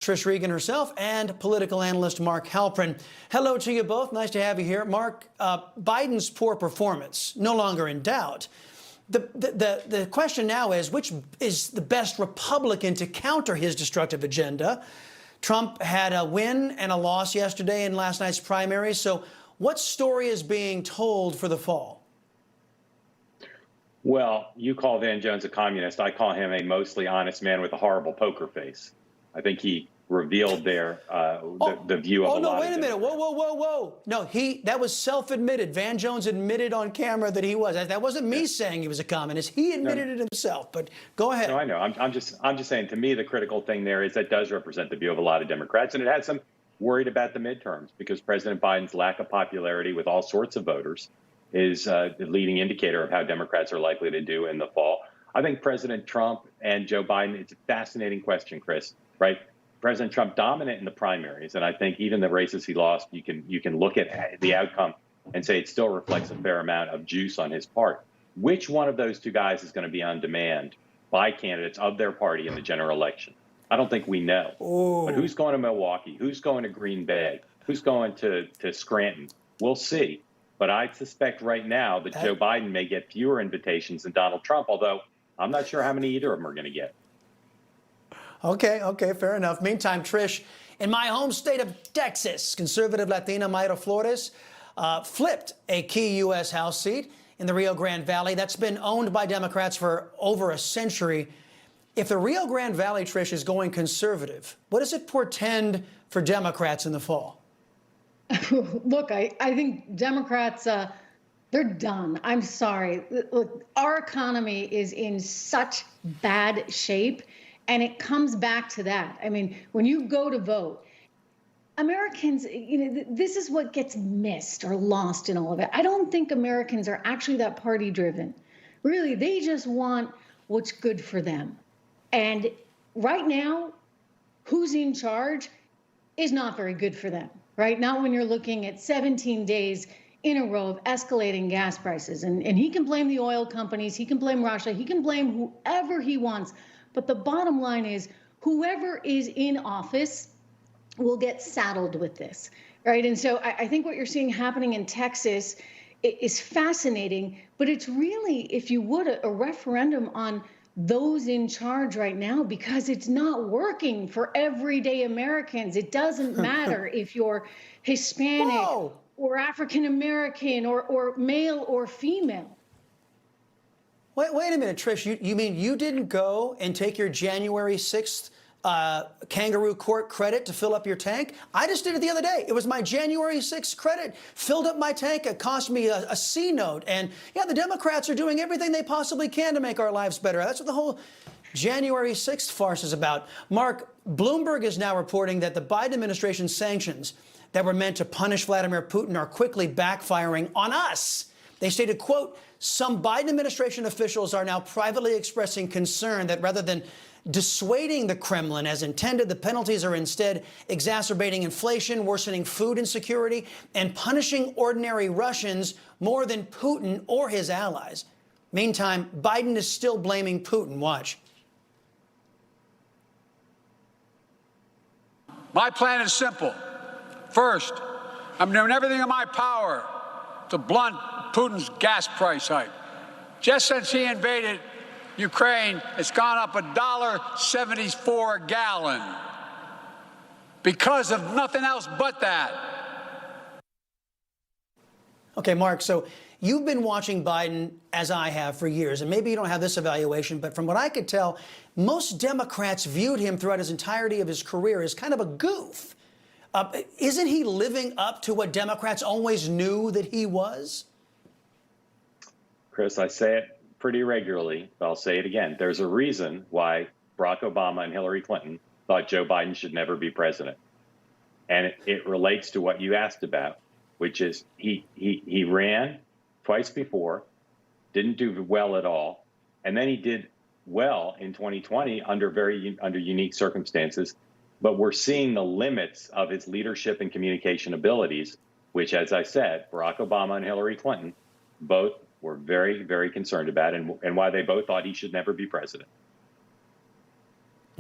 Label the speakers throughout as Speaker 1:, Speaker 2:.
Speaker 1: Trish Regan herself and political analyst Mark Halperin. Hello to you both. Nice to have you here. Mark, Biden's poor performance no longer in doubt. The question now is, which is the best Republican to counter his destructive agenda? Trump had a win and a loss yesterday in last night's primaries. So what story is being told for the fall?
Speaker 2: Well, you call Van Jones a communist. I call him a mostly honest man with a horrible poker face. I think he revealed there the view of a lot of...
Speaker 1: Oh, no, wait a minute. Whoa. No, that was self-admitted. Van Jones admitted on camera that he was. That wasn't me saying he was a communist. He admitted it himself, but go ahead.
Speaker 2: No, I know. I'm just saying, to me, the critical thing there is that does represent the view of a lot of Democrats, and it has them worried about the midterms because President Biden's lack of popularity with all sorts of voters is the leading indicator of how Democrats are likely to do in the fall. I think President Trump and Joe Biden, it's a fascinating question, Chris, right? President Trump dominant in the primaries, and I think even the races he lost, you can look at the outcome and say it still reflects a fair amount of juice on his part. Which one of those two guys is going to be on demand by candidates of their party in the general election? I don't think we know.
Speaker 1: Ooh.
Speaker 2: But who's going to Milwaukee? Who's going to Green Bay? Who's going to Scranton? We'll see. But I suspect right now that Joe Biden may get fewer invitations than Donald Trump, although I'm not sure how many either of them are going to get.
Speaker 1: Okay, fair enough. Meantime, Trish, in my home state of Texas, conservative Latina Mayra Flores flipped a key U.S. House seat in the Rio Grande Valley that's been owned by Democrats for over a century. If the Rio Grande Valley, Trish, is going conservative, what does it portend for Democrats in the fall?
Speaker 3: Look, I think Democrats, they're done. I'm sorry. Look, our economy is in such bad shape. And it comes back to that. I mean, when you go to vote, Americans, this is what gets missed or lost in all of it. I don't think Americans are actually that party driven. Really, they just want what's good for them. And right now, who's in charge is not very good for them, right? Not when you're looking at 17 days in a row of escalating gas prices. And he can blame the oil companies. He can blame Russia. He can blame whoever he wants. But the bottom line is whoever is in office will get saddled with this, right? And so I think what you're seeing happening in Texas is fascinating, but it's really, if you would, a referendum on those in charge right now because it's not working for everyday Americans. It doesn't matter if you're Hispanic or African American or male or female.
Speaker 1: Wait a minute, Trish. You mean you didn't go and take your January 6th kangaroo court credit to fill up your tank? I just did it the other day. It was my January 6th credit. Filled up my tank. It cost me a C note. And yeah, the Democrats are doing everything they possibly can to make our lives better. That's what the whole January 6th farce is about. Mark, Bloomberg is now reporting that the Biden administration's sanctions that were meant to punish Vladimir Putin are quickly backfiring on us. They stated, quote, some Biden administration officials are now privately expressing concern that rather than dissuading the Kremlin as intended, the penalties are instead exacerbating inflation, worsening food insecurity, and punishing ordinary Russians more than Putin or his allies. Meantime, Biden is still blaming Putin. Watch.
Speaker 4: My plan is simple. First, I'm doing everything in my power to blunt Putin's gas price hike. Just since he invaded Ukraine, it's gone up $1.74 a gallon because of nothing else but that.
Speaker 1: Okay, Mark, so you've been watching Biden, as I have, for years, and maybe you don't have this evaluation, but from what I could tell, most Democrats viewed him throughout his entirety of his career as kind of a goof. Isn't he living up to what Democrats always knew that he was?
Speaker 2: Chris, I say it pretty regularly, but I'll say it again. There's a reason why Barack Obama and Hillary Clinton thought Joe Biden should never be president. And it relates to what you asked about, which is he ran twice before, didn't do well at all, and then he did well in 2020 under unique circumstances. But we're seeing the limits of his leadership and communication abilities, which, as I said, Barack Obama and Hillary Clinton both were very, very concerned about, and why they both thought he should never be president.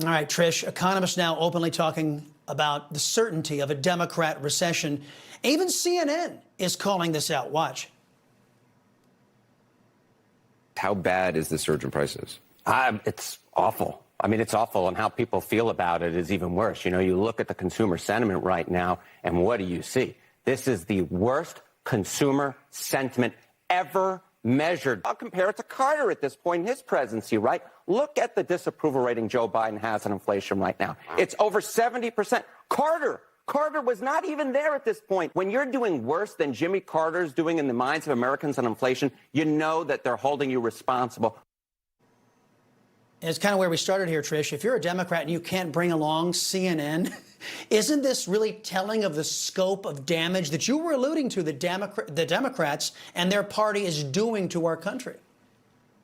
Speaker 1: All right, Trish, economists now openly talking about the certainty of a Democrat recession. Even CNN is calling this out. Watch.
Speaker 5: How bad is the surge in prices?
Speaker 6: It's awful. I mean, it's awful, and how people feel about it is even worse. You know, you look at the consumer sentiment right now, and what do you see? This is the worst consumer sentiment ever measured. I'll compare it to Carter at this point in his presidency, right? Look at the disapproval rating Joe Biden has on inflation right now. It's over 70%. Carter was not even there at this point. When you're doing worse than Jimmy Carter's doing in the minds of Americans on inflation, you know that they're holding you responsible.
Speaker 1: It's kind of where we started here, Trish. If you're a Democrat and you can't bring along CNN, isn't this really telling of the scope of damage that you were alluding to the Democrats and their party is doing to our country?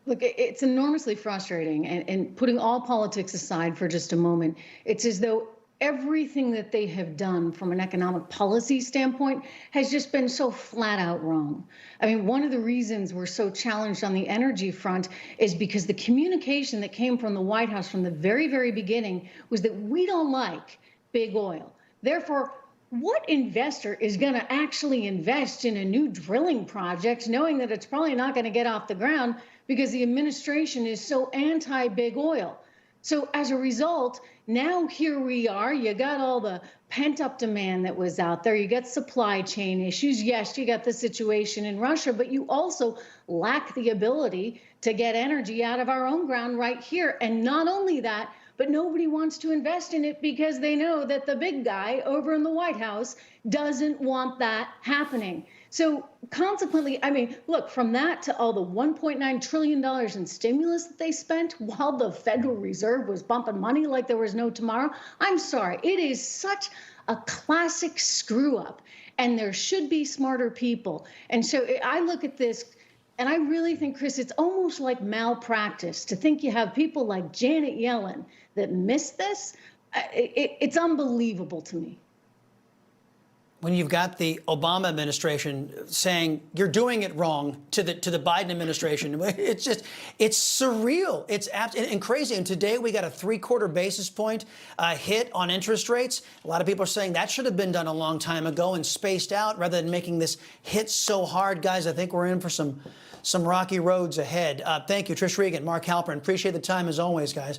Speaker 3: Look, it's enormously frustrating. And putting all politics aside for just a moment, it's as though everything that they have done from an economic policy standpoint has just been so flat out wrong. I mean, one of the reasons we're so challenged on the energy front is because the communication that came from the White House from the very, very beginning was that we don't like big oil. Therefore, what investor is going to actually invest in a new drilling project knowing that it's probably not going to get off the ground because the administration is so anti-big oil? So as a result, now here we are. You got all the pent-up demand that was out there. You got supply chain issues. Yes, you got the situation in Russia, but you also lack the ability to get energy out of our own ground right here. And not only that, but nobody wants to invest in it because they know that the big guy over in the White House doesn't want that happening. So consequently, I mean, look, from that to all the $1.9 trillion in stimulus that they spent while the Federal Reserve was bumping money like there was no tomorrow, I'm sorry, it is such a classic screw up. And there should be smarter people. And so I look at this, and I really think, Chris, it's almost like malpractice to think you have people like Janet Yellen that miss this. It's unbelievable to me.
Speaker 1: When you've got the Obama administration saying you're doing it wrong to the Biden administration, it's surreal. It's and crazy. And today we got a 3/4 basis point hit on interest rates. A lot of people are saying that should have been done a long time ago and spaced out rather than making this hit so hard. Guys, I think we're in for some rocky roads ahead. Thank you, Trish Regan, Mark Halperin. Appreciate the time as always, guys.